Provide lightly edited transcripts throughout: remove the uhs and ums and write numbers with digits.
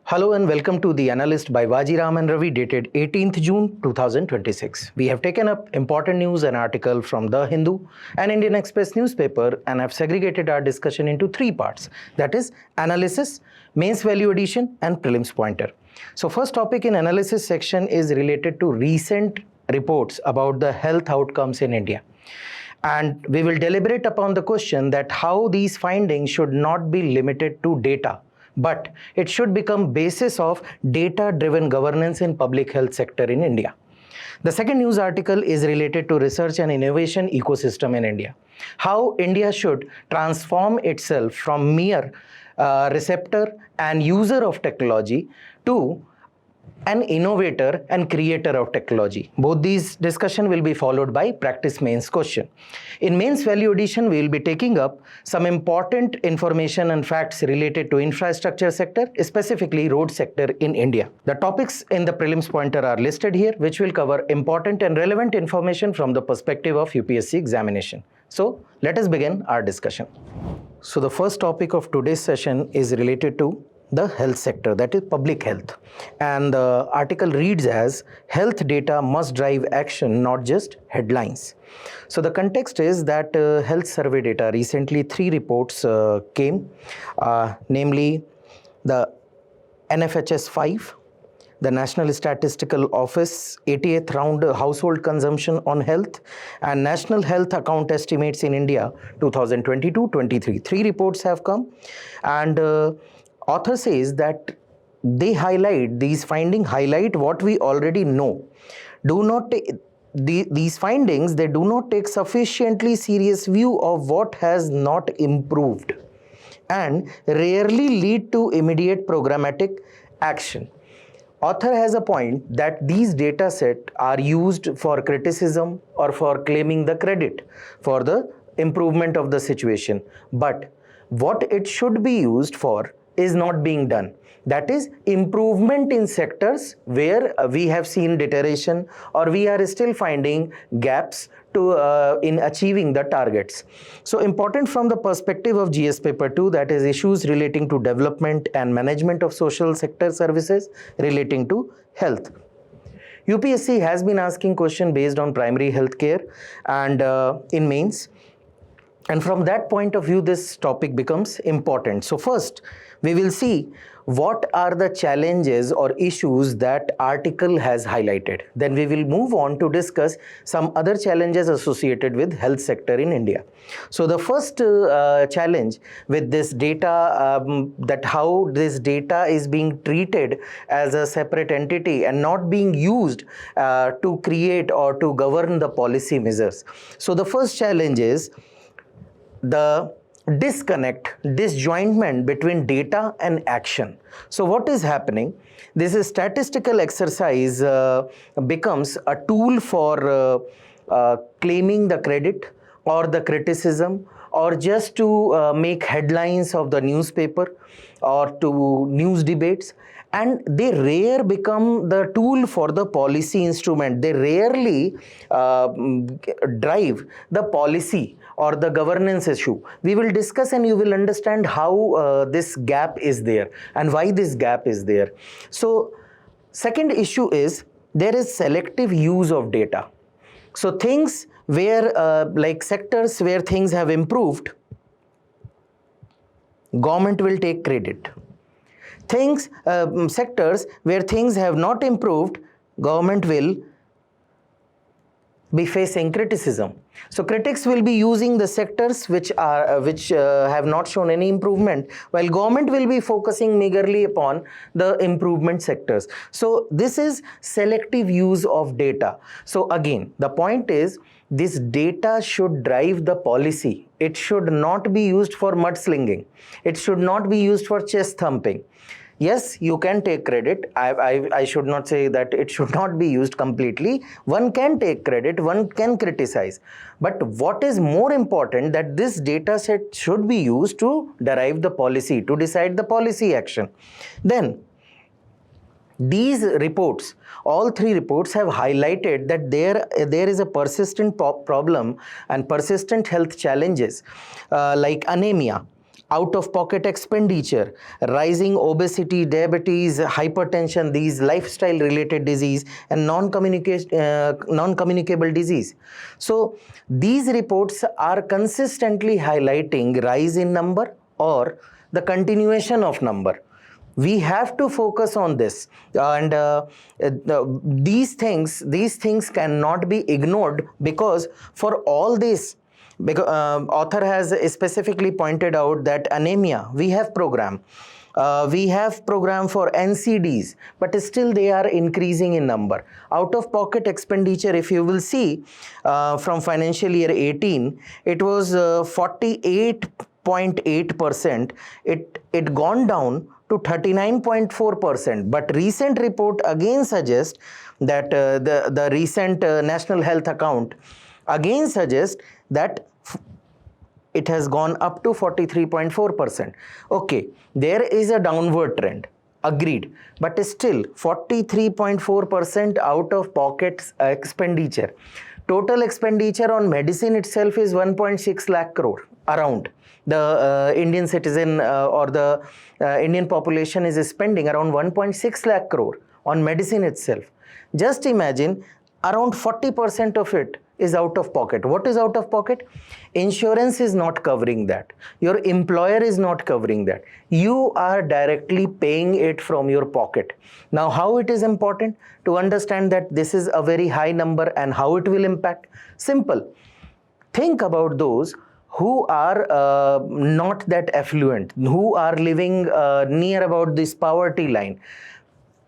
Hello and welcome to the Analyst by Vajiram and Ravi dated 18th June 2026. We have taken up important news and article from The Hindu and Indian Express newspaper and have segregated our discussion into three parts. That is analysis, mains value addition and prelims pointer. So first topic in analysis section is related to recent reports about the health outcomes in India. And we will deliberate upon the question that how these findings should not be limited to data, but it should become basis of data-driven governance in public health sector in India. The second news article is related to research and innovation ecosystem in India. How India should transform itself from mere receptor and user of technology to an innovator and creator of technology. Both these discussion will be followed by practice mains question. In mains value addition, we will be taking up some important information and facts related to infrastructure sector, specifically road sector in India. The topics in the prelims pointer are listed here, which will cover important and relevant information from the perspective of UPSC examination. So let us begin our discussion. So the first topic of today's session is related to the health sector, that is public health, and the article reads as health data must drive action, not just headlines. So the context is that health survey data, recently three reports came, namely the NFHS 5, the National Statistical Office 88th round household consumption on health, and National Health Account Estimates in India 2022-23. Three reports have come, and author says that these findings highlight what we already know. These findings, they do not take sufficiently serious view of what has not improved and rarely lead to immediate programmatic action. Author has a point that these data set are used for criticism or for claiming the credit for the improvement of the situation, but what it should be used for is not being done. That is improvement in sectors where we have seen deterioration or we are still finding gaps to in achieving the targets. So important from the perspective of GS paper 2, that is issues relating to development and management of social sector services relating to health. UPSC has been asking question based on primary health care and in mains. And from that point of view, this topic becomes important. So first, we will see what are the challenges or issues that article has highlighted. Then we will move on to discuss some other challenges associated with health sector in India. So the first challenge with this data, that how this data is being treated as a separate entity and not being used to create or to govern the policy measures. So the first challenge is the disjointment between data and action. So what is happening? This is statistical exercise becomes a tool for claiming the credit or the criticism or just to make headlines of the newspaper or to news debates, and they rarely become the tool for the policy instrument. They rarely drive the policy or the governance issue. We will discuss and you will understand how this gap is there and why this gap is there. So second issue is there is selective use of data. So things where like sectors where things have improved, government will take credit. Sectors where things have not improved, government will be facing criticism. So critics will be using the sectors which have not shown any improvement, while government will be focusing meagerly upon the improvement sectors. So this is selective use of data. So again, the point is this data should drive the policy. It should not be used for mudslinging. It should not be used for chest thumping. Yes, you can take credit. I should not say that it should not be used completely. One can take credit, one can criticize. But what is more important, that this data set should be used to derive the policy, to decide the policy action. Then these reports, all three reports have highlighted that there is a persistent problem and persistent health challenges like anemia, out-of-pocket expenditure, rising obesity, diabetes, hypertension, these lifestyle-related disease, and non-communicable disease. So these reports are consistently highlighting rise in number or the continuation of number. We have to focus on this, and these things cannot be ignored, because for all this, because author has specifically pointed out that anemia, we have program for NCDs, but still they are increasing in number. Out of pocket expenditure, if you will see, from financial year 18, it was 48.8%. It gone down to 39.4%. But recent report again suggests that the recent National Health Account again suggests that it has gone up to 43.4%. Okay, there is a downward trend, agreed, but still 43.4% out of pocket expenditure. Total expenditure on medicine itself is 1.6 lakh crore around. The Indian citizen or the Indian population is spending around 1.6 lakh crore on medicine itself. Just imagine, around 40% of it is out of pocket. What is out of pocket? Insurance is not covering that. Your employer is not covering that. You are directly paying it from your pocket. Now, how it is important to understand that this is a very high number and how it will impact? Simple. Think about those who are not that affluent, who are living near about this poverty line.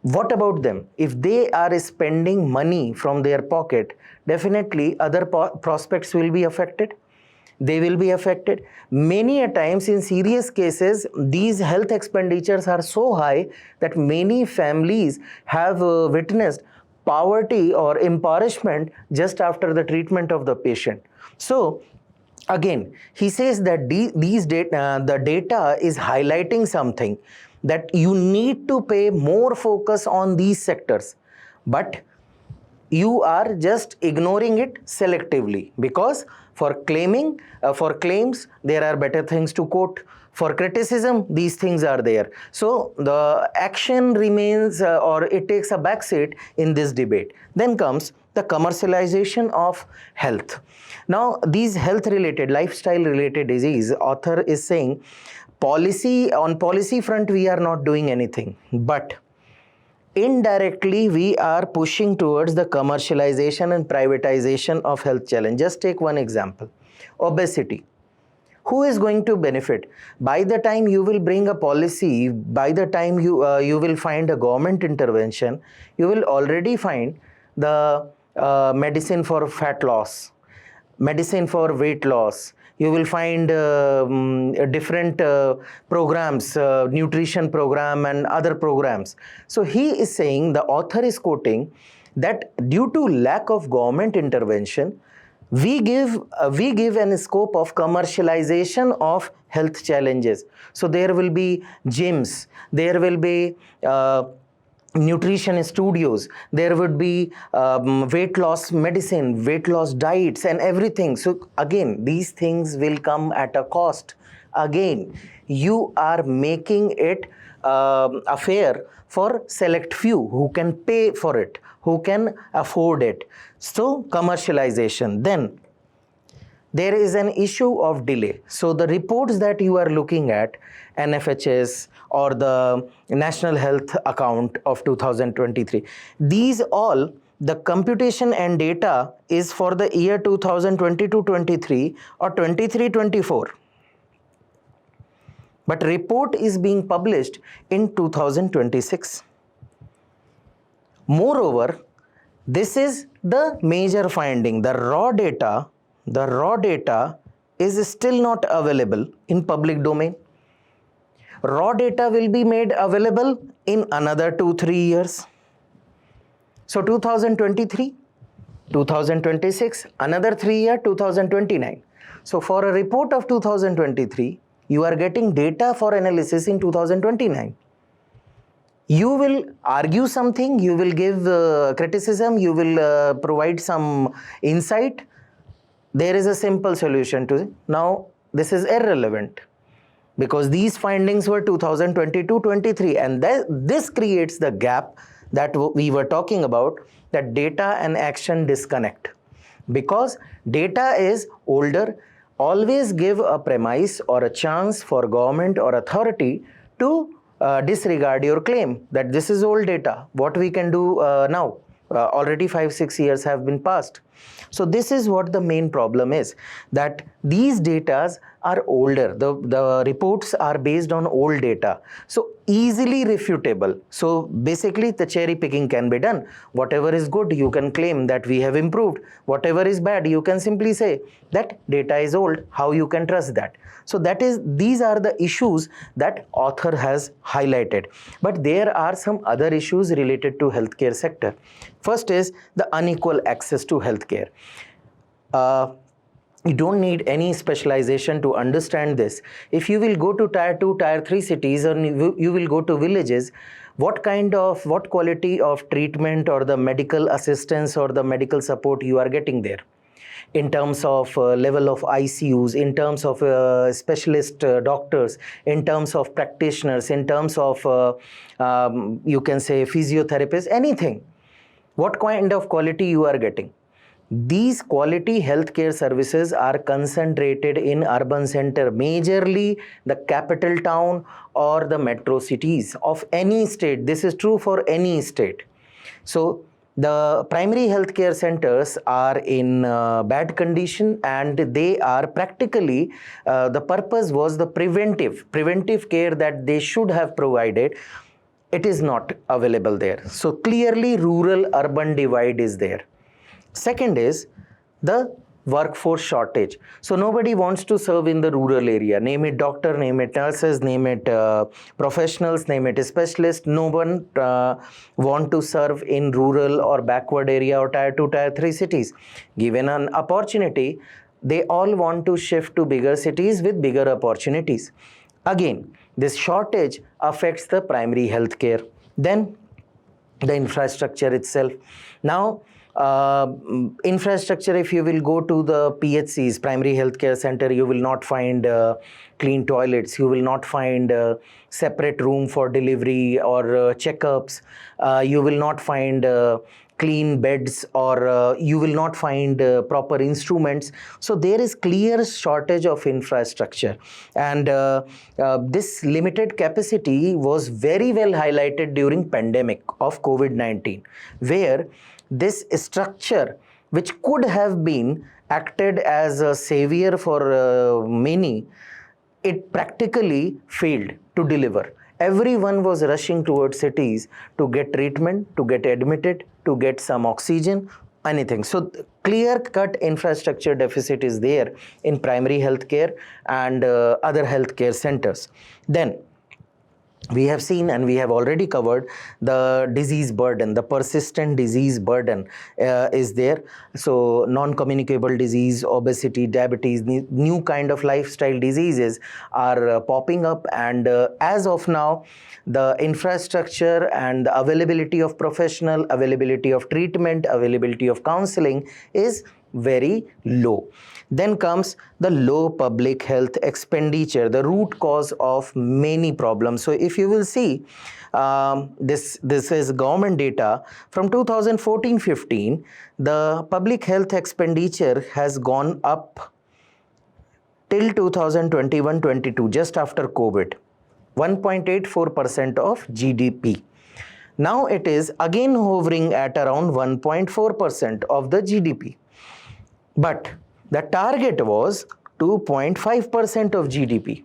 What about them? If they are spending money from their pocket, definitely other prospects will be affected. They will be affected. Many a times in serious cases, these health expenditures are so high that many families have witnessed poverty or impoverishment just after the treatment of the patient. So again, he says that the data is highlighting something, that you need to pay more focus on these sectors, but you are just ignoring it selectively, because for claims, there are better things to quote. For criticism, these things are there. So the action remains or it takes a backseat in this debate. Then comes the commercialization of health. Now, these health-related, lifestyle-related disease, author is saying, on policy front, we are not doing anything, but indirectly, we are pushing towards the commercialization and privatization of health challenge. Just take one example, obesity. Who is going to benefit? By the time you will bring a policy, by the time you will find a government intervention, you will already find the medicine for fat loss, medicine for weight loss. You will find different programs, nutrition program and other programs. So he is saying, the author is quoting, that due to lack of government intervention, we give an scope of commercialization of health challenges. So there will be gyms, there will be nutrition studios, there would be weight loss medicine, weight loss diets and everything. So again, these things will come at a cost. Again, you are making it a fare for select few who can pay for it, who can afford it. So commercialization. Then there is an issue of delay. So the reports that you are looking at, NFHS or the National Health Account of 2023, these all, the computation and data is for the year 2022-23 or 23-24. But report is being published in 2026. Moreover, this is the major finding. The raw data is still not available in public domain. Raw data will be made available in another 2-3 years. So 2023, 2026, another 3 years, 2029. So for a report of 2023, you are getting data for analysis in 2029. You will argue something, you will give criticism, you will provide some insight. There is a simple solution to it. Now, this is irrelevant. because these findings were 2022-23, and this creates the gap that we were talking about, that data and action disconnect. Because data is older, always give a premise or a chance for government or authority to disregard your claim that this is old data. What we can do now? Already 5-6 years have been passed. So this is what the main problem is, that these datas are older. The reports are based on old data, so easily refutable. So basically the cherry picking can be done. Whatever is good, you can claim that we have improved. Whatever is bad, you can simply say that data is old. How you can trust that? So these are the issues that author has highlighted. But there are some other issues related to healthcare sector. First is the unequal access to healthcare. You don't need any specialization to understand this. If you will go to tier 2, tier 3 cities, or you will go to villages, what quality of treatment or the medical assistance or the medical support you are getting there? In terms of level of ICUs, in terms of specialist doctors, in terms of practitioners, in terms of you can say physiotherapists, anything. What kind of quality you are getting? These quality healthcare services are concentrated in urban center, majorly the capital town or the metro cities of any state. This is true for any state. So the primary healthcare centers are in bad condition, and they are practically, the purpose was the preventive care that they should have provided. It is not available there. So clearly rural-urban divide is there. Second is the workforce shortage. So nobody wants to serve in the rural area. Name it doctor, name it nurses, name it professionals, name it specialists. No one want to serve in rural or backward area or tier 2, tier 3 cities. Given an opportunity, they all want to shift to bigger cities with bigger opportunities. Again, this shortage affects the primary healthcare. Then the infrastructure itself. Now, infrastructure, if you will go to the PHCs, primary healthcare center, you will not find clean toilets, you will not find separate room for delivery or checkups, you will not find clean beds, or you will not find proper instruments. So there is clear shortage of infrastructure, and this limited capacity was very well highlighted during pandemic of COVID-19, where this structure, which could have been acted as a savior for many, it practically failed to deliver. Everyone was rushing towards cities to get treatment, to get admitted, to get some oxygen, anything. So clear-cut infrastructure deficit is there in primary healthcare and other healthcare centers. Then we have seen, and we have already covered, the disease burden, the persistent disease burden is there. So non-communicable disease, obesity, diabetes, new kind of lifestyle diseases are popping up, and as of now, the infrastructure and the availability of professional, availability of treatment, availability of counseling is very low. Then comes the low public health expenditure, the root cause of many problems. So if you will see, this is government data from 2014-15, the public health expenditure has gone up till 2021-22, just after COVID, 1.84% of GDP. Now it is again hovering at around 1.4% of the GDP. But the target was 2.5% of GDP.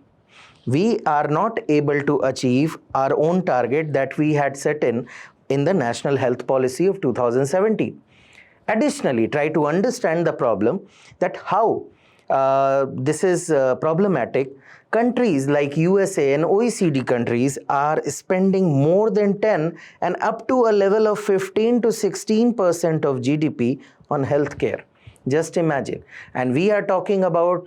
We are not able to achieve our own target that we had set in the National Health Policy of 2017. Additionally, try to understand the problem, that how this is problematic. Countries like USA and OECD countries are spending more than 10 and up to a level of 15 to 16% of GDP on healthcare. Just imagine. And we are talking about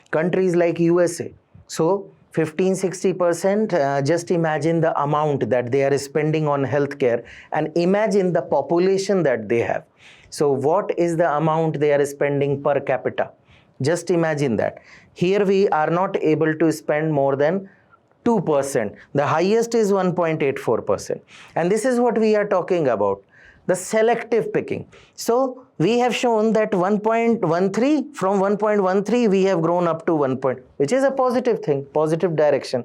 countries like USA. So 15-60%, just imagine the amount that they are spending on healthcare, and imagine the population that they have. So what is the amount they are spending per capita? Just imagine that. Here we are not able to spend more than 2%. The highest is 1.84%. And this is what we are talking about, the selective picking. So we have shown that 1.13, from 1.13 we have grown up to 1 point, which is a positive thing, positive direction.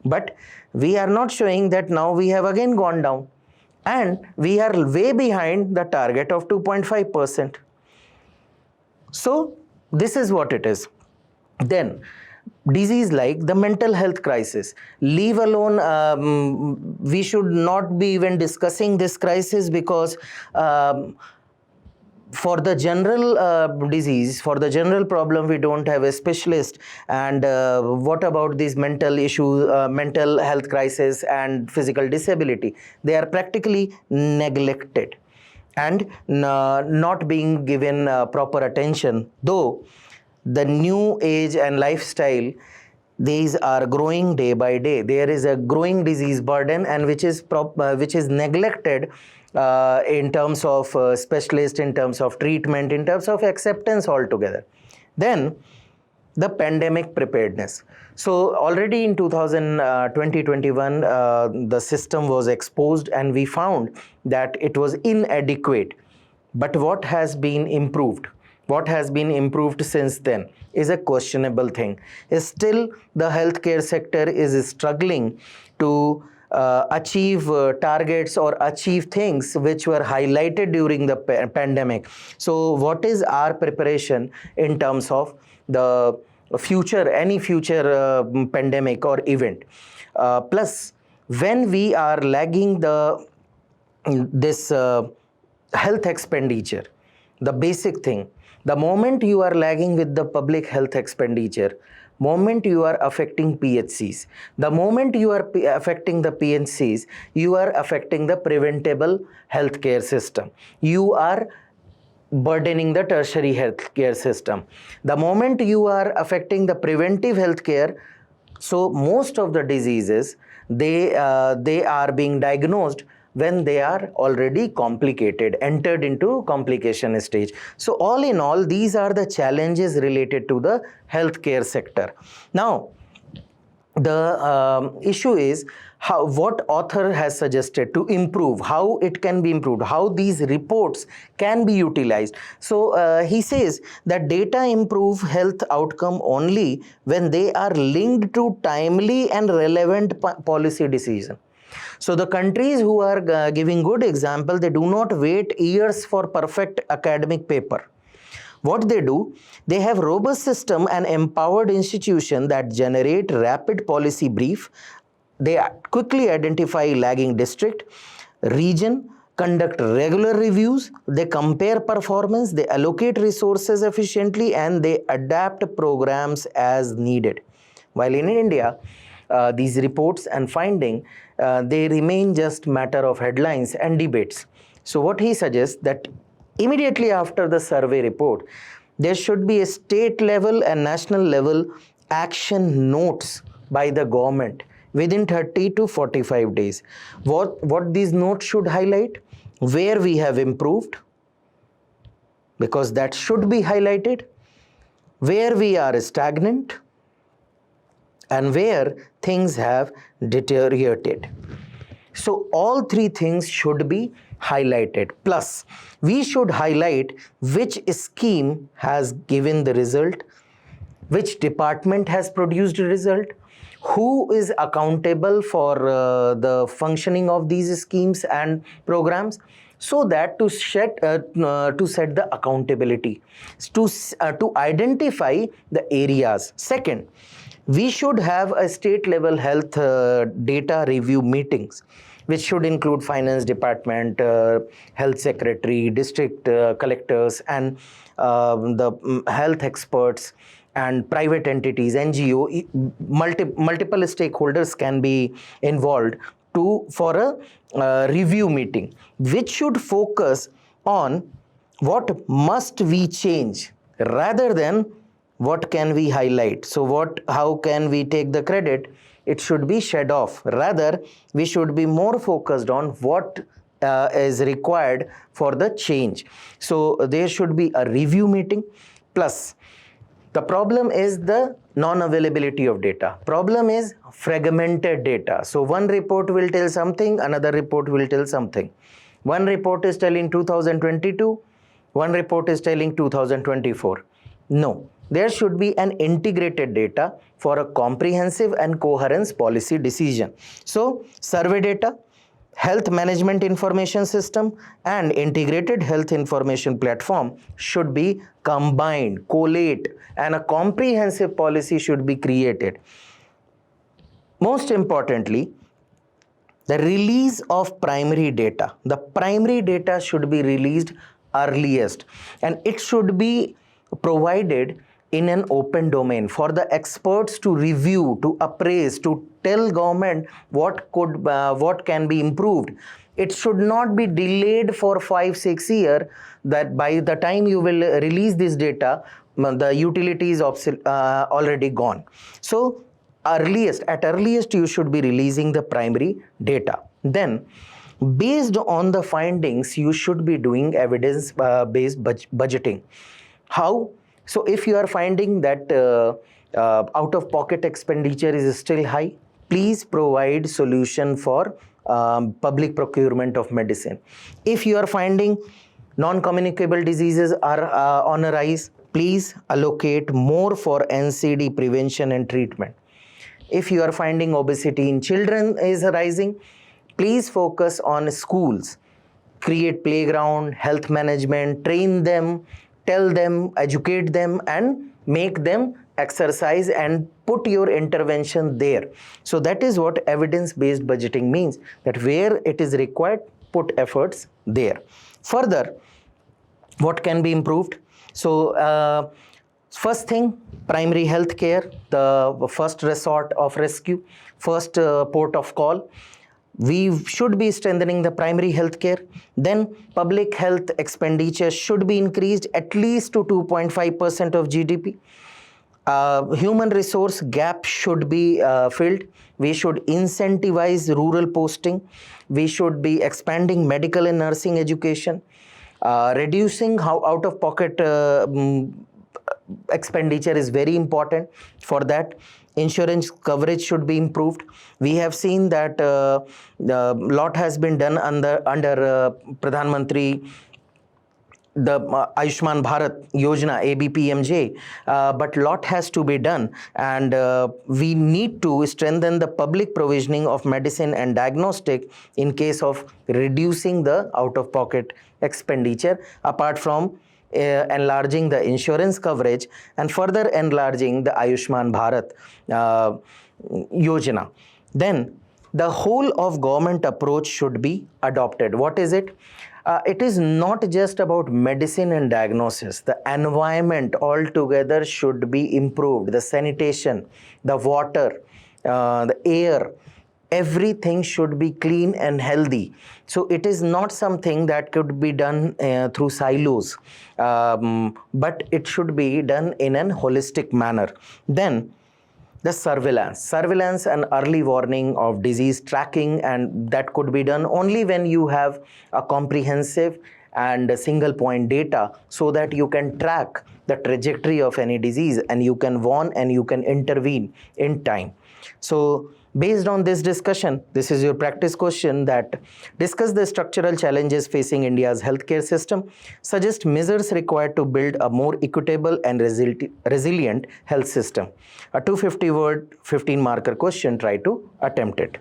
But we are not showing that now we have again gone down and we are way behind the target of 2.5%. So this is what it is. Then disease like the mental health crisis, leave alone, we should not be even discussing this crisis, because for the general disease, for the general problem, we don't have a specialist. And what about these mental issues, mental health crisis and physical disability? They are practically neglected and not being given proper attention. Though the new age and lifestyle, these are growing day by day. There is a growing disease burden, and which is neglected in terms of specialists, in terms of treatment, in terms of acceptance altogether. Then the pandemic preparedness. So already in 2021, the system was exposed and we found that it was inadequate. But what has been improved? What has been improved since then is a questionable thing. Still, the healthcare sector is struggling to achieve targets or achieve things which were highlighted during the pandemic. So what is our preparation in terms of the future, any future pandemic or event? Plus, when we are lagging this health expenditure, the basic thing, the moment you are lagging with the public health expenditure, moment you are affecting PHCs, the moment you are affecting the PHCs, you are affecting the preventable healthcare system. You are burdening the tertiary healthcare system. The moment you are affecting the preventive healthcare, so most of the diseases, they are being diagnosed when they are already complicated, entered into complication stage. So all in all, these are the challenges related to the healthcare sector. Now, the issue is what author has suggested to improve, how it can be improved, how these reports can be utilized. So he says that data improve health outcome only when they are linked to timely and relevant policy decision. So the countries who are giving good example, they do not wait years for perfect academic paper. What they do, they have robust system and empowered institution that generate rapid policy brief. They quickly identify lagging district, region, conduct regular reviews, they compare performance, they allocate resources efficiently, and they adapt programs as needed. While in India, these reports and finding, they remain just matter of headlines and debates. So what he suggests, that immediately after the survey report, there should be a state level and national level action notes by the government within 30 to 45 days. What these notes should highlight? Where we have improved, because that should be highlighted, where we are stagnant, and where things have deteriorated. So all three things should be highlighted. Plus, we should highlight which scheme has given the result, which department has produced a result, who is accountable for the functioning of these schemes and programs, so that to set the accountability, to identify the areas. Second, we should have a state level health data review meetings, which should include finance department, health secretary, district collectors, and the health experts and private entities, NGO, multiple stakeholders can be involved for a review meeting, which should focus on what must we change rather than what can we highlight. So how can we take the credit? It should be shed off. Rather, we should be more focused on what is required for the change. So there should be a review meeting. Plus, The problem is the non-availability of data. Problem is fragmented data. So one report will tell something, another report will tell something. One report is telling 2022, one report is telling 2024. No, there should be an integrated data for a comprehensive and coherent policy decision. So survey data, health management information system and integrated health information platform should be combined, collate, and a comprehensive policy should be created. Most importantly, the release of primary data. The primary data should be released earliest, and it should be provided in an open domain for the experts to review, to appraise, to tell government what can be improved. It should not be delayed for 5-6 years, that by the time you will release this data, the utility is already gone. So at earliest you should be releasing the primary data. Then based on the findings, you should be doing evidence based budgeting. How? So if you are finding that out of pocket expenditure is still high, please provide solution for public procurement of medicine. If you are finding non-communicable diseases are on a rise, please allocate more for NCD prevention and treatment. If you are finding obesity in children is rising, please focus on schools. Create playground, health management, train them, tell them, educate them, and make them exercise and put your intervention there. So that is what evidence-based budgeting means, that where it is required, put efforts there. Further, what can be improved? So first thing, primary health care, the first resort of rescue, first port of call. We should be strengthening the primary health care. Then public health expenditure should be increased at least to 2.5% of GDP. Human resource gap should be filled. We should incentivize rural posting. We should be expanding medical and nursing education, reducing out-of-pocket expenditure is very important. For that, insurance coverage should be improved. We have seen that lot has been done under Pradhan Mantri, the Ayushman Bharat Yojana, ABPMJ, but lot has to be done, and we need to strengthen the public provisioning of medicine and diagnostic in case of reducing the out-of-pocket expenditure, apart from enlarging the insurance coverage and further enlarging the Ayushman Bharat Yojana. Then the whole of government approach should be adopted. What is it? It is not just about medicine and diagnosis. The environment altogether should be improved. The sanitation, the water, the air, everything should be clean and healthy. So it is not something that could be done through silos, but it should be done in a holistic manner. Then the surveillance and early warning of disease tracking, and that could be done only when you have a comprehensive and a single point data, so that you can track the trajectory of any disease and you can warn and you can intervene in time. So based on this discussion, this is your practice question, that discuss the structural challenges facing India's healthcare system, suggest measures required to build a more equitable and resilient health system. A 250-word, 15-marker question, try to attempt it.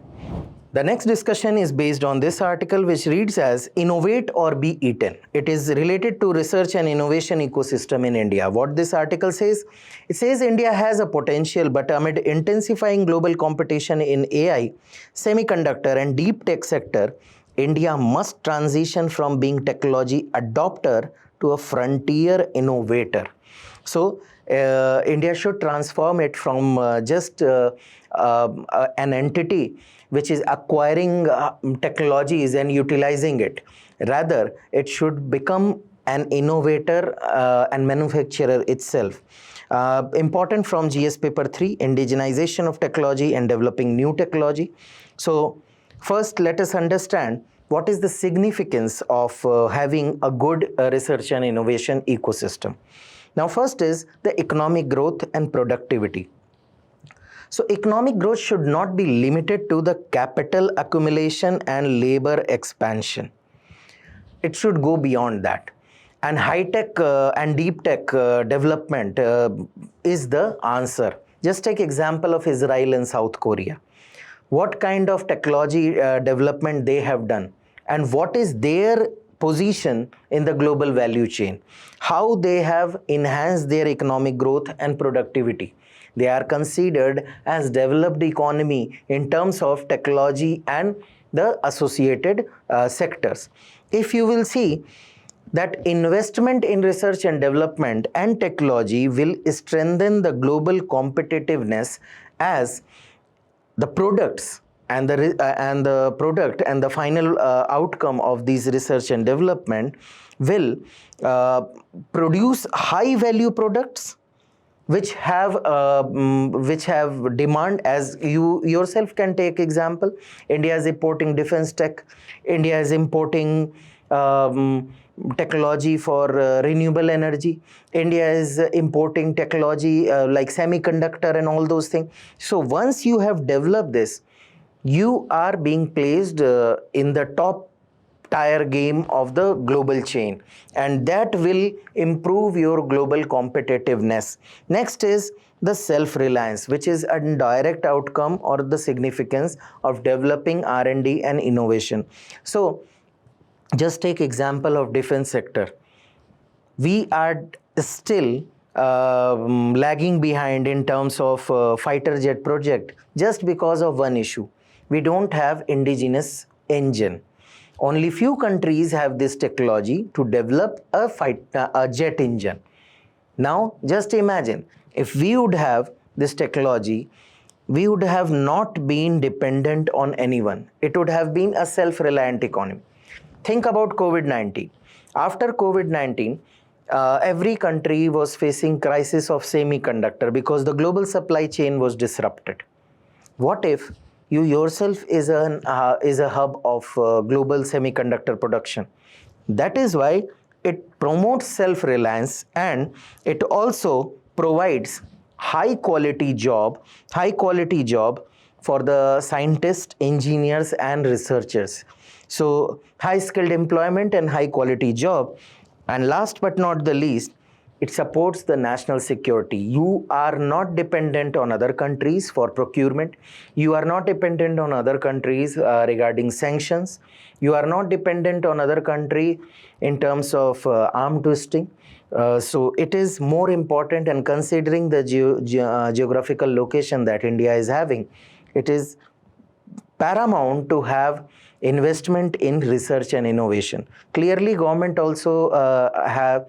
The next discussion is based on this article, which reads as Innovate or Be Eaten. It is related to research and innovation ecosystem in India. What this article says? It says India has a potential, but amid intensifying global competition in AI, semiconductor and deep tech sector, India must transition from being technology adopter to a frontier innovator. So India should transform it from just an entity which is acquiring technologies and utilizing it. Rather, it should become an innovator and manufacturer itself. Important from GS paper 3, indigenization of technology and developing new technology. So first, let us understand what is the significance of having a good research and innovation ecosystem. Now, first is the economic growth and productivity. So economic growth should not be limited to the capital accumulation and labor expansion. It should go beyond that. And high-tech and deep-tech development is the answer. Just take example of Israel and South Korea. What kind of technology development they have done, and what is their position in the global value chain, how they have enhanced their economic growth and productivity. They are considered as developed economy in terms of technology and the associated sectors. If you will see that investment in research and development and technology will strengthen the global competitiveness, as the products and the product and the final outcome of these research and development will produce high value products which have demand. As you yourself can take example, India is importing defense tech, India is importing technology for renewable energy, India is importing technology like semiconductor and all those things. So once you have developed this, you are being placed in the top tier game of the global chain, and that will improve your global competitiveness. Next is the self-reliance, which is a direct outcome or the significance of developing R&D and innovation. So just take example of defense sector. We are still lagging behind in terms of fighter jet project just because of one issue. We don't have indigenous engine. Only few countries have this technology to develop a jet engine. Now, just imagine, if we would have this technology, we would have not been dependent on anyone. It would have been a self-reliant economy. Think about COVID-19. After COVID-19, every country was facing crisis of semiconductor because the global supply chain was disrupted. What if you yourself is a hub of global semiconductor production? That is why it promotes self-reliance, and it also provides high quality job for the scientists, engineers and researchers. So high skilled employment and high quality job. And last but not the least, it supports the national security. You are not dependent on other countries for procurement. You are not dependent on other countries regarding sanctions. You are not dependent on other country in terms of arm twisting. So it is more important, and considering the geographical location that India is having, it is paramount to have investment in research and innovation. Clearly, government also have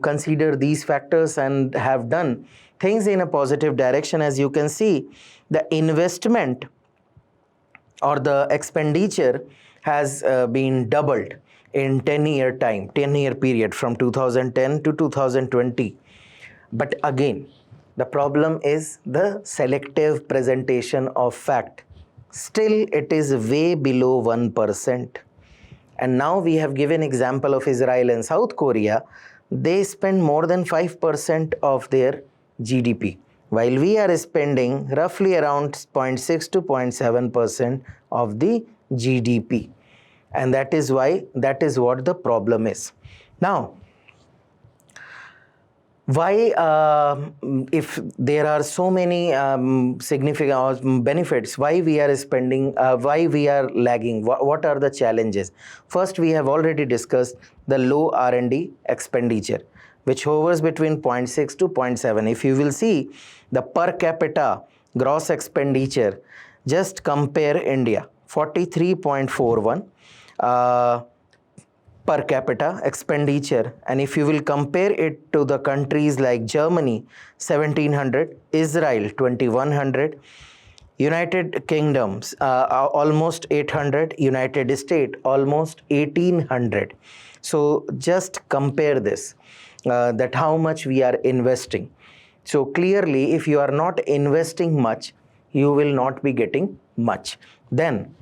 considered these factors and have done things in a positive direction. As you can see, the investment or the expenditure has been doubled in 10-year period from 2010 to 2020. But again, the problem is the selective presentation of fact. Still, it is way below 1%. And now we have given example of Israel and South Korea. They spend more than 5% of their GDP, while we are spending roughly around 0.6 to 0.7% of the GDP. And that is what the problem is. Now, why, if there are so many significant benefits, why we are spending, why we are lagging, what are the challenges? First, we have already discussed the low R&D expenditure, which hovers between 0.6 to 0.7. If you will see the per capita gross expenditure, just compare India, 43.41 per capita expenditure, and if you will compare it to the countries like Germany 1700, Israel 2100, United Kingdoms almost 800, United States almost 1800. So just compare this, that how much we are investing. So clearly, if you are not investing much, you will not be getting much. Then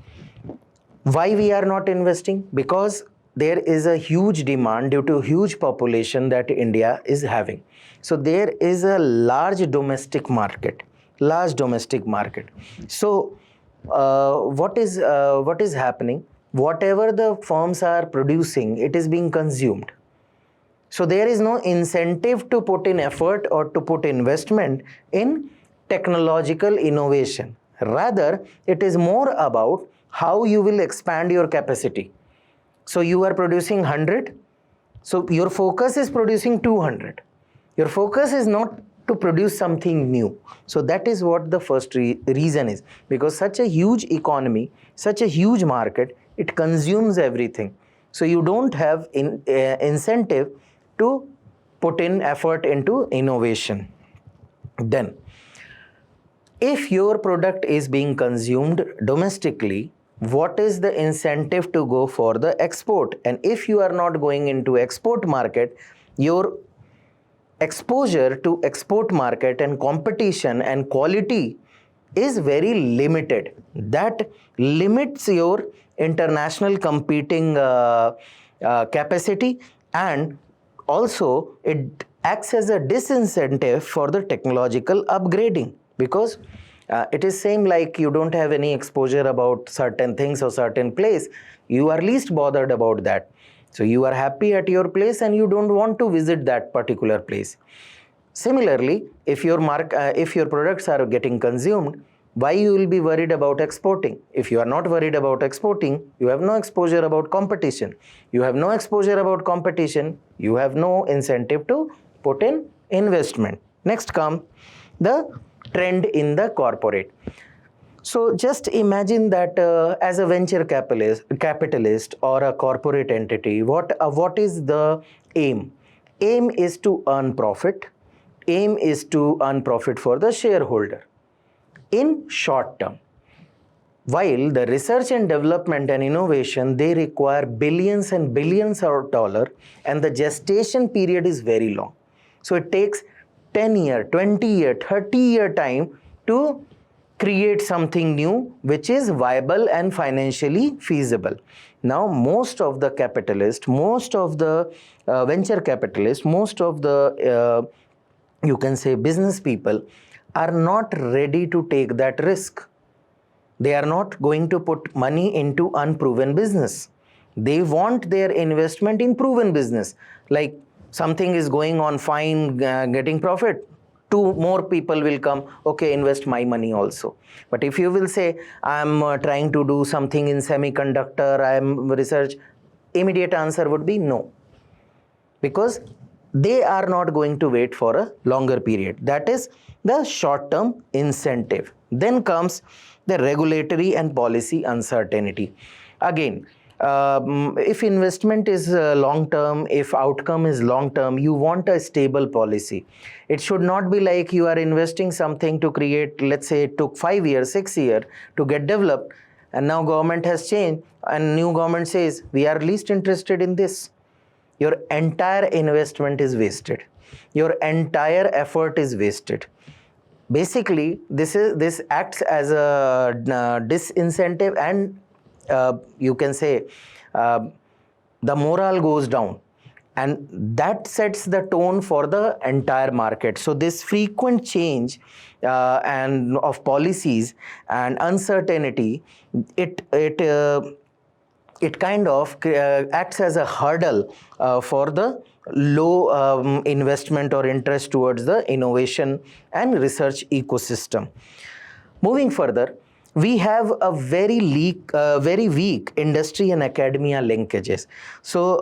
why we are not investing? Because there is a huge demand due to huge population that India is having. So there is a large domestic market. So what is happening? Whatever the firms are producing, it is being consumed. So there is no incentive to put in effort or to put investment in technological innovation. Rather, it is more about how you will expand your capacity. So you are producing 100, so your focus is producing 200. Your focus is not to produce something new. So that is what the first reason is, because such a huge economy, such a huge market, it consumes everything. So you don't have incentive to put in effort into innovation. Then, if your product is being consumed domestically, what is the incentive to go for the export? And if you are not going into export market, your exposure to export market and competition and quality is very limited. That limits your international competing capacity, and also it acts as a disincentive for the technological upgrading, because it is same like you don't have any exposure about certain things or certain place, you are least bothered about that. So you are happy at your place and you don't want to visit that particular place. Similarly, if your products are getting consumed, why you will be worried about exporting? If you are not worried about exporting, you have no exposure about competition. You have no exposure about competition, you have no incentive to put in investment. Next come the trend in the corporate. So just imagine that as a venture capitalist or a corporate entity, what is the aim? Aim is to earn profit. Aim is to earn profit for the shareholder in short term. While the research and development and innovation, they require billions and billions of dollars, and the gestation period is very long. So it takes 10-year, 20-year, 30-year time to create something new which is viable and financially feasible. Now, most of the capitalists, most of the venture capitalists, most of the you can say business people are not ready to take that risk. They are not going to put money into unproven business. They want their investment in proven business. Like something is going on fine, getting profit, two more people will come, okay, invest my money also. But if you will say, I'm trying to do something in semiconductor, I am research, immediate answer would be no. Because they are not going to wait for a longer period. That is the short-term incentive. Then comes the regulatory and policy uncertainty. Again, if investment is long-term, if outcome is long-term, you want a stable policy. It should not be like you are investing something to create, let's say it took 5 years, 6 years to get developed, and now government has changed and new government says, we are least interested in this. Your entire investment is wasted. Your entire effort is wasted. Basically, this acts as a disincentive, and you can say the morale goes down, and that sets the tone for the entire market. So this frequent change and of policies and uncertainty, it kind of acts as a hurdle for the low investment or interest towards the innovation and research ecosystem. Moving further, we have a very weak industry and academia linkages. So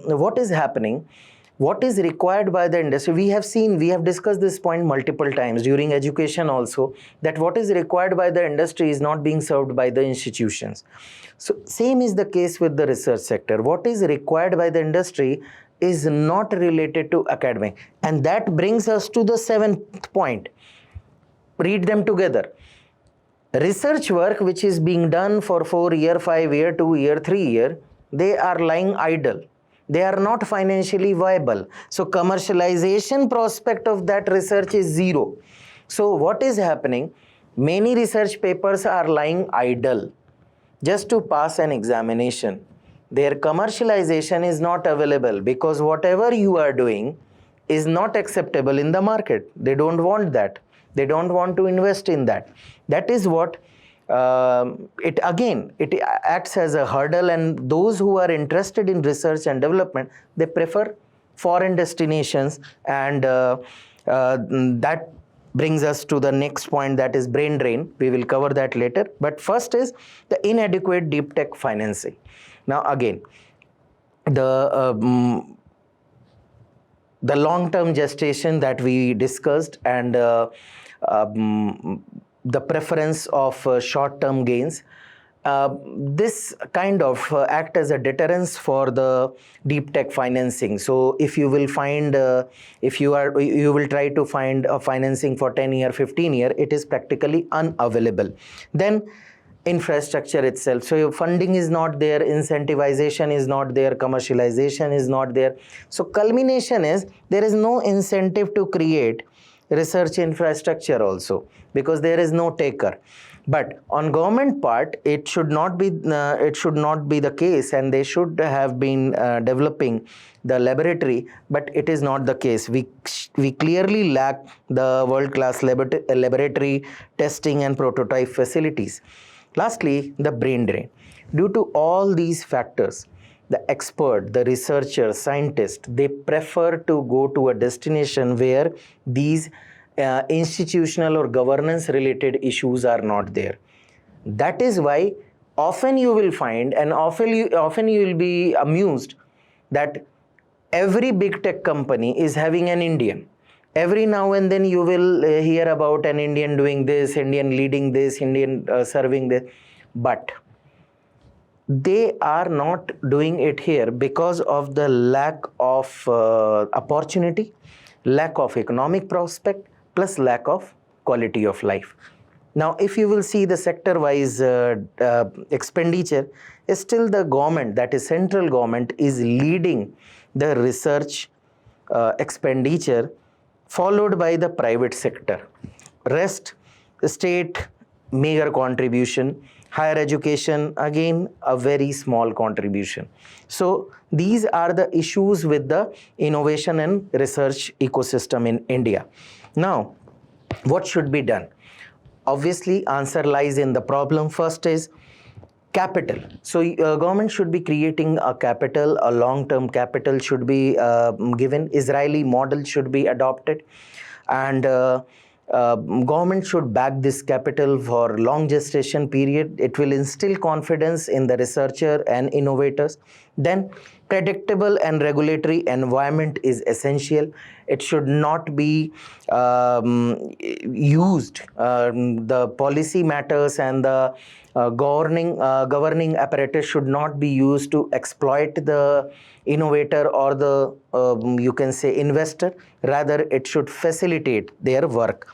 what is happening? What is required by the industry? We have discussed this point multiple times during education also, that what is required by the industry is not being served by the institutions. So same is the case with the research sector. What is required by the industry is not related to academic. And that brings us to the 7th point. Read them together. Research work which is being done for 4 year, 5 year, 2 year, 3 year, they are lying idle. They are not financially viable. So commercialization prospect of that research is zero. So what is happening? Many research papers are lying idle just to pass an examination. Their commercialization is not available because whatever you are doing is not acceptable in the market. They don't want that. They don't want to invest in that. That is what it acts as a hurdle, and those who are interested in research and development, they prefer foreign destinations, and that brings us to the next point, that is brain drain. We will cover that later, but first is the inadequate deep tech financing. Now again, the long-term gestation that we discussed, and the preference of short-term gains, this kind of act as a deterrence for the deep tech financing. So if you will find, you will try to find a financing for 10-year, 15-year, it is practically unavailable. Then infrastructure itself. So your funding is not there, incentivization is not there, commercialization is not there. So culmination is there is no incentive to create research infrastructure also, because there is no taker. But on government part, it should not be the case, and they should have been developing the laboratory, but it is not the case. We clearly lack the world-class laboratory testing and prototype facilities. Lastly, the brain drain. Due to all these factors, the expert, the researcher, scientist, they prefer to go to a destination where these institutional or governance related issues are not there. That is why often you will find, and often you will be amused, that every big tech company is having an Indian. Every now and then you will hear about an Indian doing this, Indian leading this, Indian serving this, but they are not doing it here because of the lack of opportunity, lack of economic prospect, plus lack of quality of life. Now, if you will see the sector-wise expenditure, still the government, that is central government, is leading the research expenditure, followed by the private sector. Rest, state, meager contribution. Higher education, again, a very small contribution. So these are the issues with the innovation and research ecosystem in India. Now, what should be done? Obviously, answer lies in the problem. First is capital. So government should be creating a capital, a long-term capital should be given. Israeli model should be adopted, and government should back this capital for long gestation period. It will instill confidence in the researcher and innovators. Then predictable and regulatory environment is essential. It should not be used, the policy matters and the governing apparatus should not be used to exploit the innovator or the you can say investor. Rather, it should facilitate their work.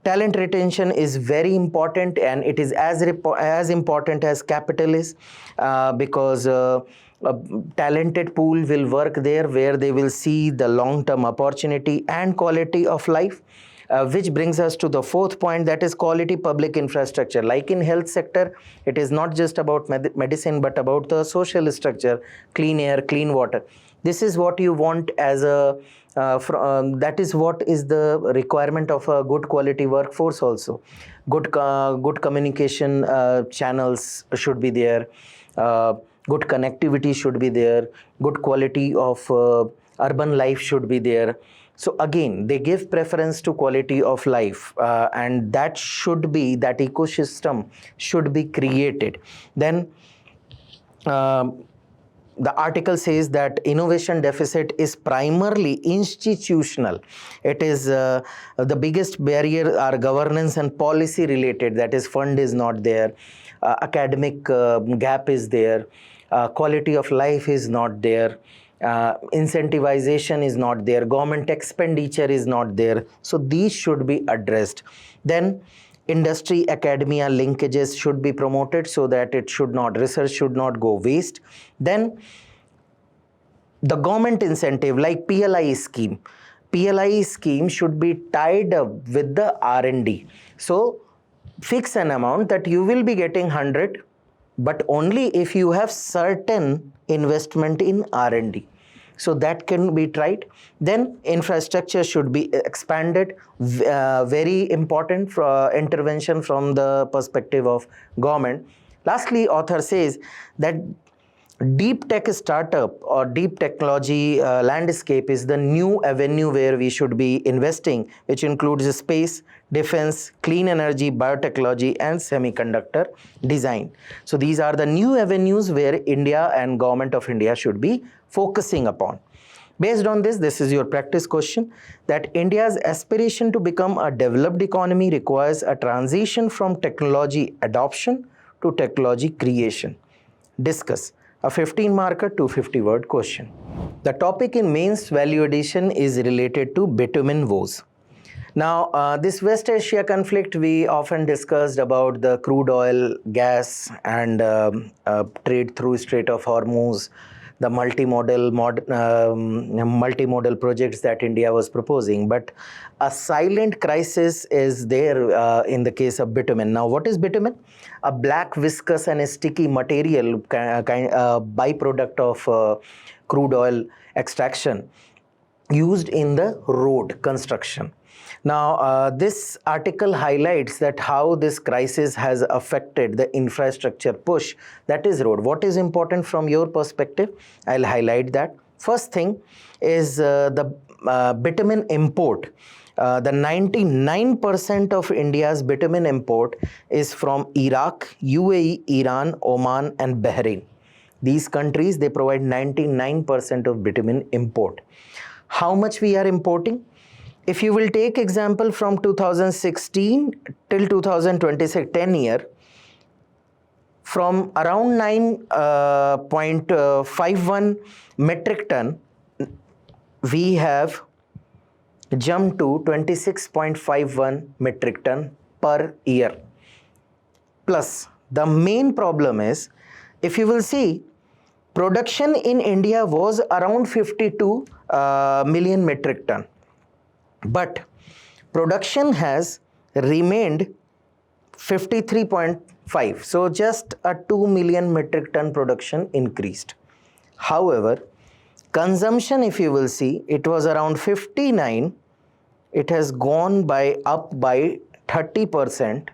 Talent retention is very important, and it is as important as capital is, because a talented pool will work there where they will see the long-term opportunity and quality of life. Which brings us to the fourth point, that is quality public infrastructure. Like in health sector, it is not just about medicine but about the social structure, clean air, clean water. This is what you want as a that is what is the requirement of a good quality workforce also. Good communication channels should be there, good connectivity should be there, good quality of urban life should be there. So again, they give preference to quality of life, and that should be, that ecosystem should be created. Then the article says that innovation deficit is primarily institutional. It is the biggest barrier are governance and policy related, that is fund is not there, academic gap is there, quality of life is not there, incentivization is not there, government expenditure is not there. So these should be addressed. Then industry academia linkages should be promoted so that it should not, research should not go waste. Then the government incentive like PLI scheme should be tied up with the R&D. So fix an amount that you will be getting 100, but only if you have certain investment in R&D. So that can be tried. Then infrastructure should be expanded, very important for intervention from the perspective of government. Lastly, author says that deep tech startup or deep technology landscape is the new avenue where we should be investing, which includes space, defense, clean energy, biotechnology, and semiconductor design. So these are the new avenues where India and Government of India should be focusing upon. Based on this, this is your practice question, that India's aspiration to become a developed economy requires a transition from technology adoption to technology creation. Discuss. A 15-marker 250-word question. The topic in mains value addition is related to bitumen woes. Now, this West Asia conflict, we often discussed about the crude oil, gas, and trade through Strait of Hormuz, the multimodal projects that India was proposing. But a silent crisis is there in the case of bitumen. Now, what is bitumen? A black, viscous, and sticky material, byproduct of crude oil extraction, used in the road construction. Now, this article highlights that how this crisis has affected the infrastructure push, that is road. What is important from your perspective? I'll highlight that. First thing is the bitumen import. The 99% of India's bitumen import is from Iraq, UAE, Iran, Oman, and Bahrain. These countries, they provide 99% of bitumen import. How much we are importing? If you will take example from 2016 till 2026, 10 year, from around 9.51 metric ton, we have jumped to 26.51 metric ton per year. Plus, the main problem is, if you will see, production in India was around 52 million metric ton. But production has remained 53.5. So just a 2 million metric ton production increased. However, consumption, if you will see, it was around 59. It has gone up by 30%,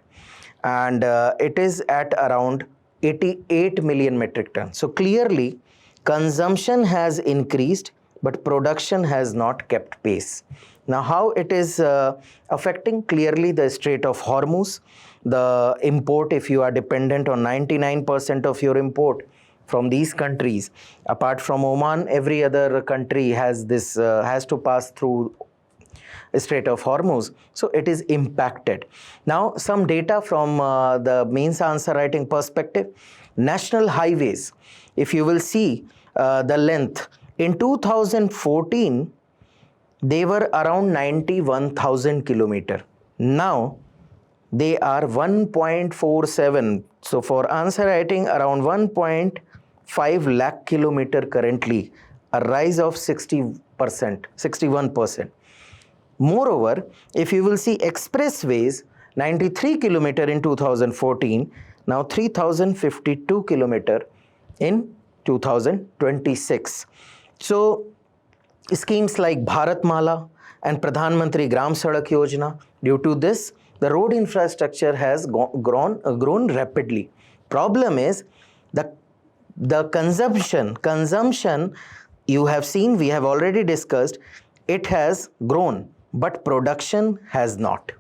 and it is at around 88 million metric ton. So clearly, consumption has increased, but production has not kept pace. Now, how it is affecting? Clearly, the Strait of Hormuz, the import, if you are dependent on 99% of your import from these countries, apart from Oman, every other country has this has to pass through Strait of Hormuz. So it is impacted. Now, some data from the mains answer writing perspective. National highways, if you will see the length, in 2014, they were around 91,000 kilometers. Now, they are 1.47. So, for answer writing, around 1.5 lakh kilometer currently, a rise of 60%, 61%. Moreover, if you will see expressways, 93 kilometer in 2014, now 3,052 kilometer in 2026. So, schemes like Bharatmala and Pradhan Mantri Gram Sadak Yojana, due to this, the road infrastructure has grown rapidly. Problem is the consumption, you have seen, we have already discussed, it has grown, but production has not.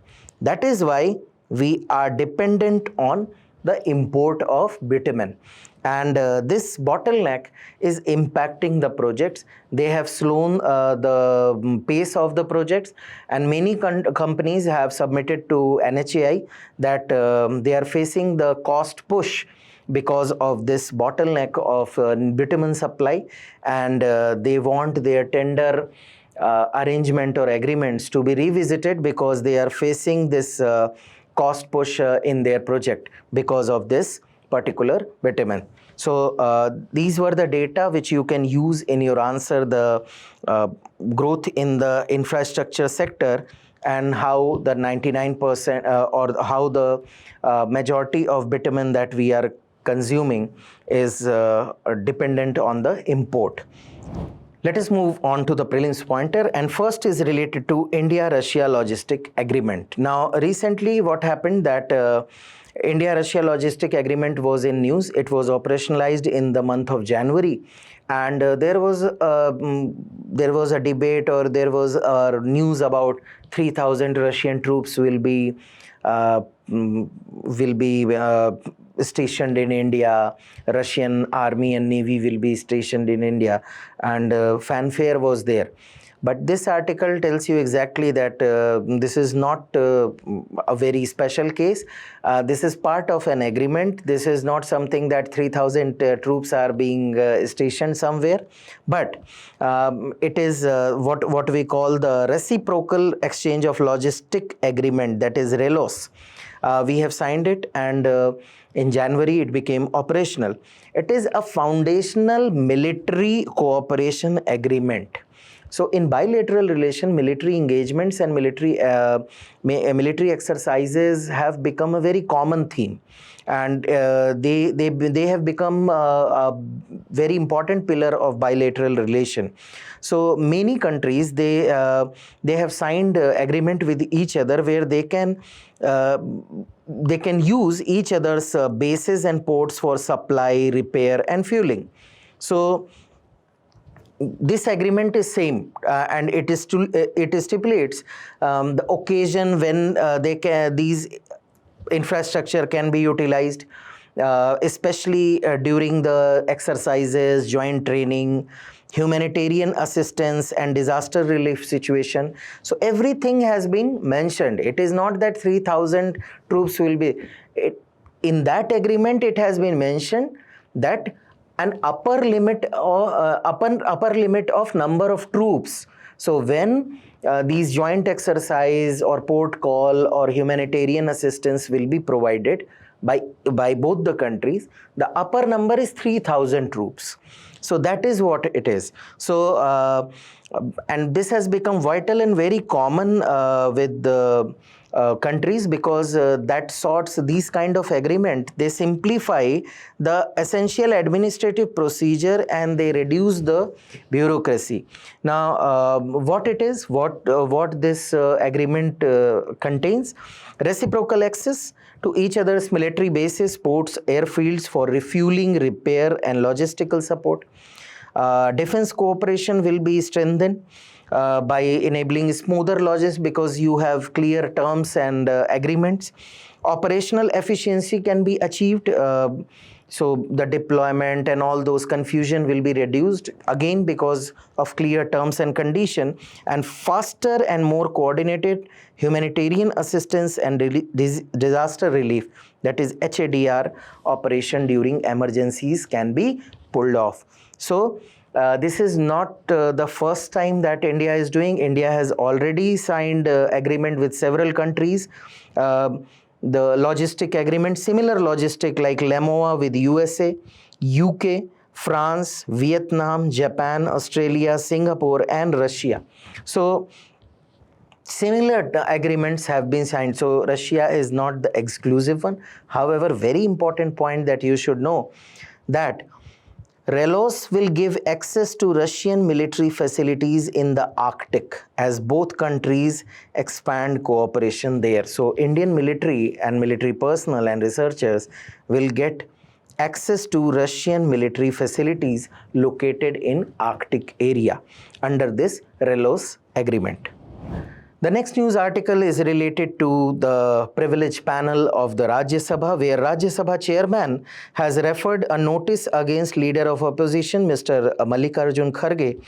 That is why we are dependent on the import of bitumen. And this bottleneck is impacting the projects. They have slowed the pace of the projects, and many companies have submitted to NHAI that they are facing the cost push because of this bottleneck of bitumen supply, and they want their tender arrangement or agreements to be revisited because they are facing this cost push in their project because of this particular bitumen. So these were the data which you can use in your answer, the growth in the infrastructure sector and how the 99% or how the majority of bitumen that we are consuming is dependent on the import. Let us move on to the prelims pointer, and first is related to India-Russia Logistic Agreement. Now, recently what happened that India-Russia Logistic Agreement was in news. It was operationalized in the month of January, and there was a debate, or there was news about 3,000 Russian troops will be stationed in India. Russian army and navy will be stationed in India, and fanfare was there. But this article tells you exactly that this is not a very special case. This is part of an agreement. This is not something that 3,000 troops are being stationed somewhere, but it is what we call the Reciprocal Exchange of Logistic Agreement, that is RELOS. We have signed it, and in January it became operational. It is a foundational military cooperation agreement. So in bilateral relation, military engagements and military exercises have become a very common theme, and they have become a very important pillar of bilateral relation. So many countries, they have signed agreement with each other where they can use each other's bases and ports for supply, repair and fueling. So this agreement is same, and it stipulates the occasion when these infrastructure can be utilized, especially during the exercises, joint training, humanitarian assistance and disaster relief situation. So everything has been mentioned. It is not that 3,000 troops will be in that agreement. It has been mentioned that an upper limit of number of troops. So when these joint exercise or port call or humanitarian assistance will be provided by both the countries, the upper number is 3,000 troops. So that is what it is. So and this has become vital and very common with the countries, because these kind of agreement, they simplify the essential administrative procedure and they reduce the bureaucracy. Now what this agreement contains: reciprocal access to each other's military bases, ports, airfields for refueling, repair and logistical support. Defense cooperation will be strengthened by enabling smoother logistics, because you have clear terms and agreements. Operational efficiency can be achieved, so the deployment and all those confusion will be reduced, again because of clear terms and condition. And faster and more coordinated humanitarian assistance and disaster relief, that is HADR operation during emergencies, can be pulled off. So this is not the first time that India is doing. India has already signed agreement with several countries. The logistic agreement, similar logistic like LEMOA with USA, UK, France, Vietnam, Japan, Australia, Singapore and Russia. So similar agreements have been signed. So Russia is not the exclusive one. However, very important point that you should know, that RELOS will give access to Russian military facilities in the Arctic as both countries expand cooperation there. So Indian military and military personnel and researchers will get access to Russian military facilities located in Arctic area under this RELOS agreement. The next news article is related to the privilege panel of the Rajya Sabha, where Rajya Sabha chairman has referred a notice against leader of opposition, Mr. Mallikarjun Kharge,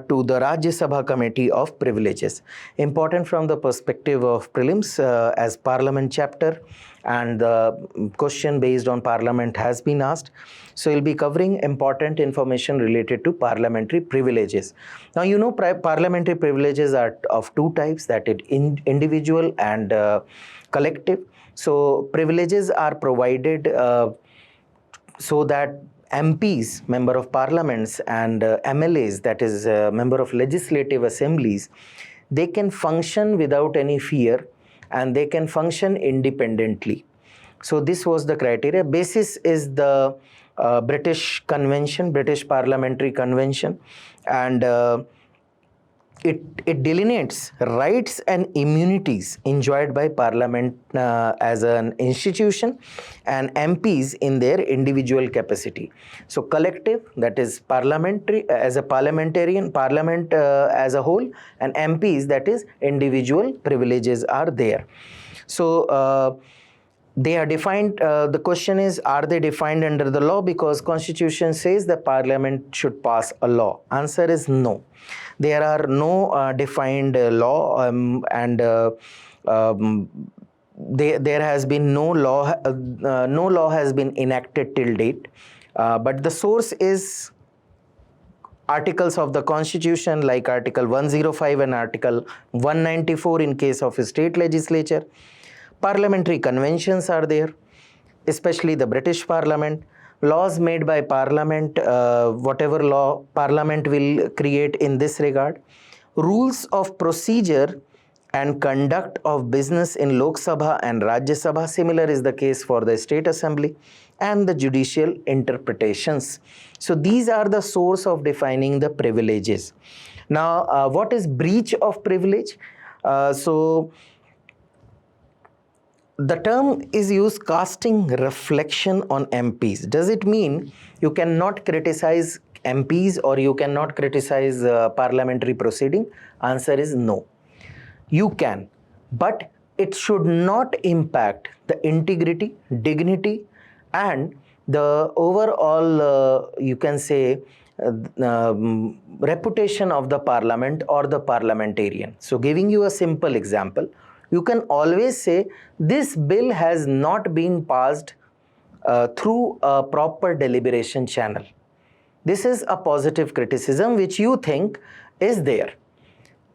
to the Rajya Sabha Committee of Privileges. Important from the perspective of prelims, as parliament chapter, and the question based on parliament has been asked. So we'll be covering important information related to parliamentary privileges. Now, you know, parliamentary privileges are of two types, that is individual and collective. So privileges are provided so that MPs, member of parliaments, and MLAs, that is member of legislative assemblies, they can function without any fear and they can function independently. So this was the criteria. Basis is the British Convention, British Parliamentary Convention, and it delineates rights and immunities enjoyed by Parliament as an institution and MPs in their individual capacity. So collective, that is parliamentary as a parliamentarian, Parliament as a whole, and MPs, that is individual privileges are there. So they are defined, the question is, are they defined under the law? Because Constitution says the Parliament should pass a law. Answer is no. There are no defined law, and there has been no law has been enacted till date, but the source is articles of the Constitution like Article 105 and Article 194 in case of a state legislature. Parliamentary conventions are there, especially the British Parliament. Laws made by Parliament, whatever law Parliament will create in this regard. Rules of procedure and conduct of business in Lok Sabha and Rajya Sabha. Similar is the case for the State Assembly, and the judicial interpretations. So these are the source of defining the privileges. Now, what is breach of privilege? The term is used casting reflection on MPs. Does it mean you cannot criticize MPs or you cannot criticize parliamentary proceeding? Answer is no. You can, but it should not impact the integrity, dignity, and the overall, you can say, reputation of the parliament or the parliamentarian. So giving you a simple example, you can always say this bill has not been passed through a proper deliberation channel. This is a positive criticism which you think is there.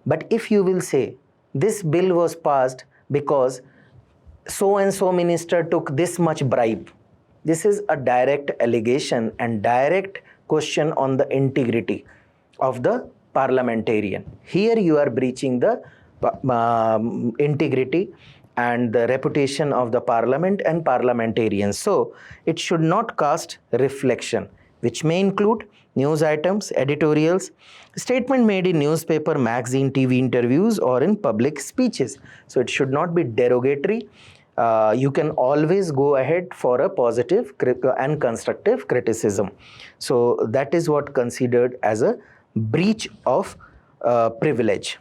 But if you will say this bill was passed because so and so minister took this much bribe, this is a direct allegation and direct question on the integrity of the parliamentarian. Here you are breaching the integrity and the reputation of the parliament and parliamentarians. So it should not cast reflection, which may include news items, editorials, statement made in newspaper, magazine, TV interviews, or in public speeches. So it should not be derogatory. You can always go ahead for a positive and constructive criticism. So that is what considered as a breach of privilege.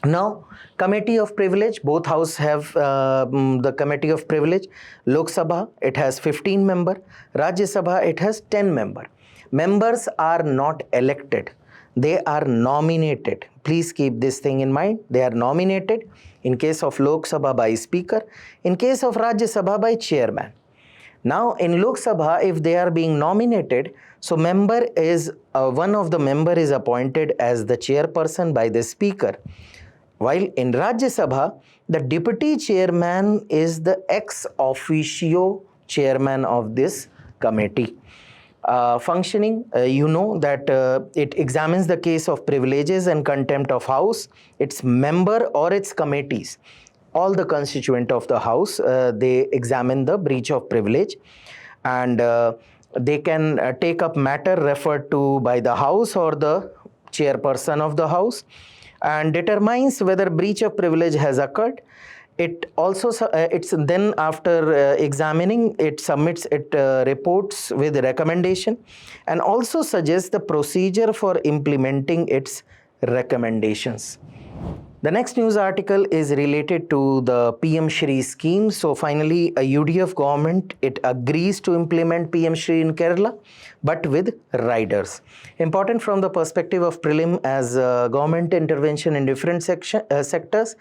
Now, committee of privilege, both houses have the committee of privilege. Lok Sabha, it has 15 members. Rajya Sabha, it has 10 members. Members are not elected. They are nominated. Please keep this thing in mind. They are nominated. In case of Lok Sabha by Speaker. In case of Rajya Sabha by Chairman. Now, in Lok Sabha, if they are being nominated, so member is, one of the member is appointed as the chairperson by the Speaker. While in Rajya Sabha, the deputy chairman is the ex officio chairman of this committee. Functioning, you know that it examines the case of privileges and contempt of house, its member or its committees. All the constituent of the house, they examine the breach of privilege, and they can take up matter referred to by the house or the chairperson of the house, and determines whether breach of privilege has occurred. It also, it's then after examining, it submits it reports with recommendation, and also suggests the procedure for implementing its recommendations. The next news article is related to the PM-SHRI scheme. So finally, a UDF government, it agrees to implement PM-SHRI in Kerala, but with riders. Important from the perspective of prelim as government intervention in different sectors,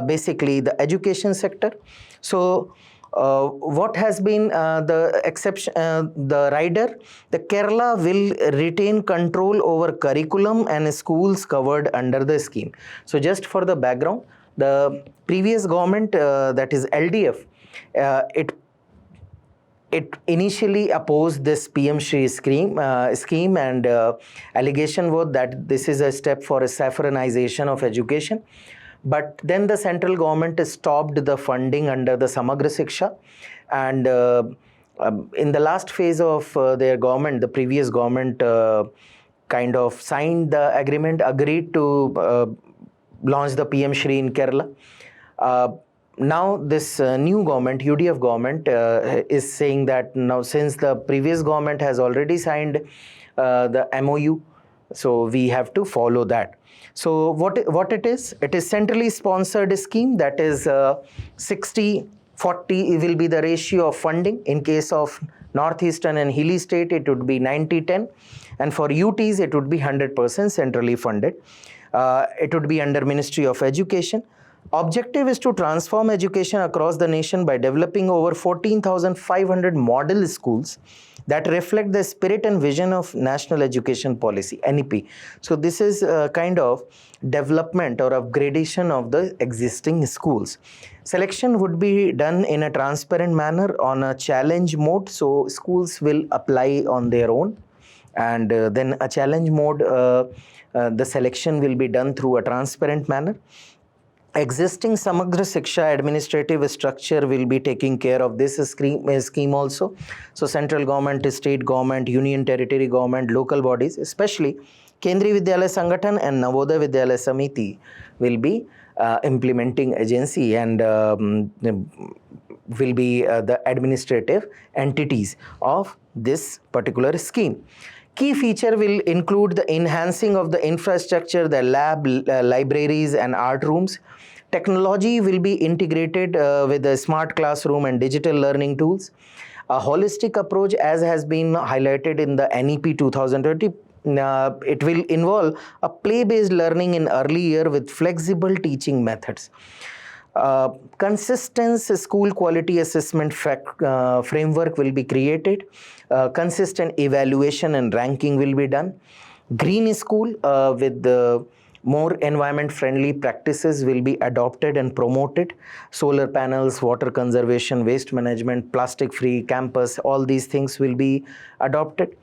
basically the education sector. So what has been the exception, the rider? The Kerala will retain control over curriculum and schools covered under the scheme. So just for the background, the previous government, that is LDF, it initially opposed this PM-SHRI scheme, and allegation was that this is a step for a saffronization of education. But then the central government stopped the funding under the Samagra Shiksha, and in the last phase of their government, the previous government kind of signed the agreement, agreed to launch the PM-SHRI in Kerala. Now this new government, UDF government, is saying that now since the previous government has already signed the MOU, so we have to follow that. So what it is centrally sponsored scheme, that is 60-40 will be the ratio of funding. In case of northeastern and hilly state, it would be 90-10, and for UTs it would be 100% centrally funded. It would be under Ministry of Education. Objective is to transform education across the nation by developing over 14,500 model schools that reflect the spirit and vision of National Education Policy, NEP. So this is a kind of development or upgradation of the existing schools. Selection would be done in a transparent manner on a challenge mode, so schools will apply on their own, and then a challenge mode, the selection will be done through a transparent manner. Existing Samagra Shiksha administrative structure will be taking care of this scheme also. So central government, state government, union territory government, local bodies, especially Kendriya Vidyalaya Sangathan and Navodaya Vidyalaya Samiti will be implementing agency and will be the administrative entities of this particular scheme. Key feature will include the enhancing of the infrastructure, the lab, libraries and art rooms. Technology will be integrated with the smart classroom and digital learning tools. A holistic approach, as has been highlighted in the NEP 2020, it will involve a play-based learning in early year with flexible teaching methods. Consistent school quality assessment framework will be created. Consistent evaluation and ranking will be done. Green school with more environment-friendly practices will be adopted and promoted. Solar panels, water conservation, waste management, plastic-free campus, all these things will be adopted.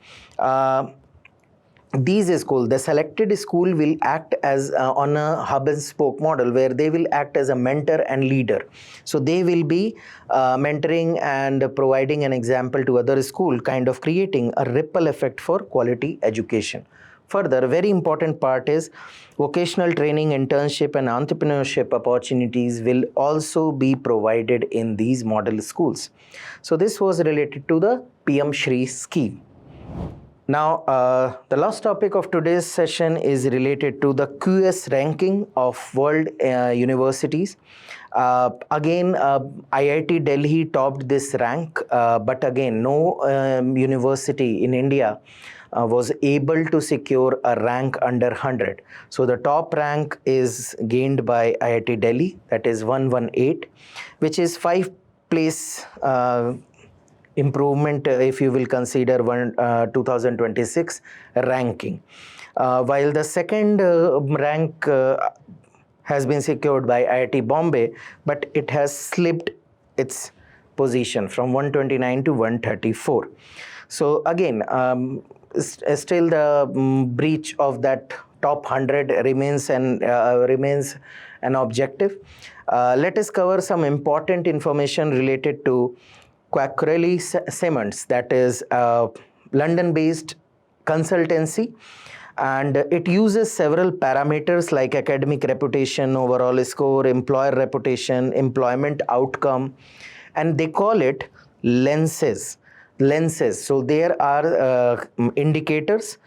These schools, the selected school will act as on a hub and spoke model where they will act as a mentor and leader. So they will be mentoring and providing an example to other school, kind of creating a ripple effect for quality education. Further, a very important part is vocational training, internship and entrepreneurship opportunities will also be provided in these model schools. So this was related to the PM-SHRI scheme. Now, the last topic of today's session is related to the QS ranking of world universities. Again, IIT Delhi topped this rank, but again, no university in India was able to secure a rank under 100. So the top rank is gained by IIT Delhi, that is 118, which is 5 place improvement if you will consider 2026 ranking. While the second rank has been secured by IIT Bombay, but it has slipped its position from 129 to 134. So again, still the breach of that top 100 remains an objective. Let us cover some important information related to Quacquarelli Symonds, that is a London-based consultancy, and it uses several parameters like academic reputation, overall score, employer reputation, employment outcome, and they call it lenses. So there are indicators,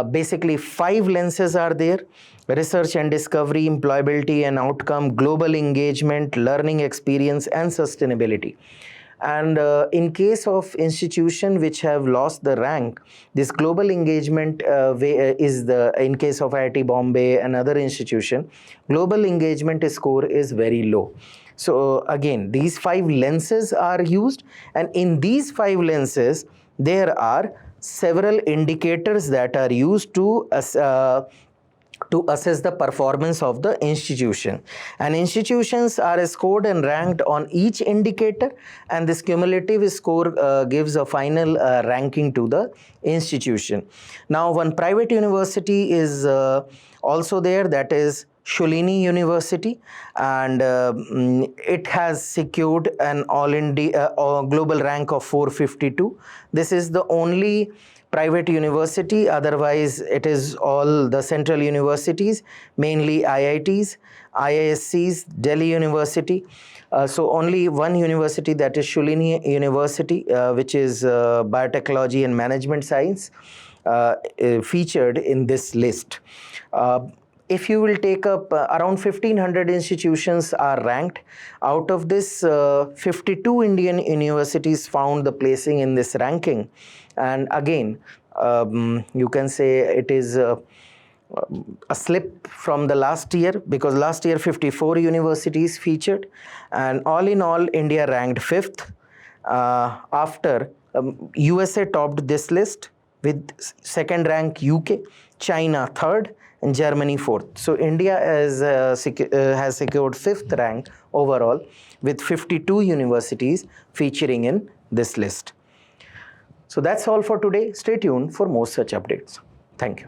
basically 5 lenses are there: research and discovery, employability and outcome, global engagement, learning experience and sustainability. And in case of institution which have lost the rank, this global engagement is in case of IIT Bombay and other institution, global engagement score is very low. So again, these 5 lenses are used, and in these 5 lenses there are several indicators that are used to assess the performance of the institution, and institutions are scored and ranked on each indicator, and this cumulative score gives a final ranking to the institution. Now one private university is also there, that is Sholini University, and it has secured an all India global rank of 452. This is the only private university, otherwise it is all the central universities, mainly IITs, IISCs, Delhi University. So only one university, that is Sholini University, which is biotechnology and management science, featured in this list. If you will take up around 1500 institutions are ranked. Out of this, 52 Indian universities found the placing in this ranking. And again, you can say it is a slip from the last year, because last year 54 universities featured, and all in all India ranked 5th. After USA topped this list with second rank UK, China 3rd, and Germany 4th. So India has secured 5th rank overall, with 52 universities featuring in this list. So that's all for today. Stay tuned for more such updates. Thank you.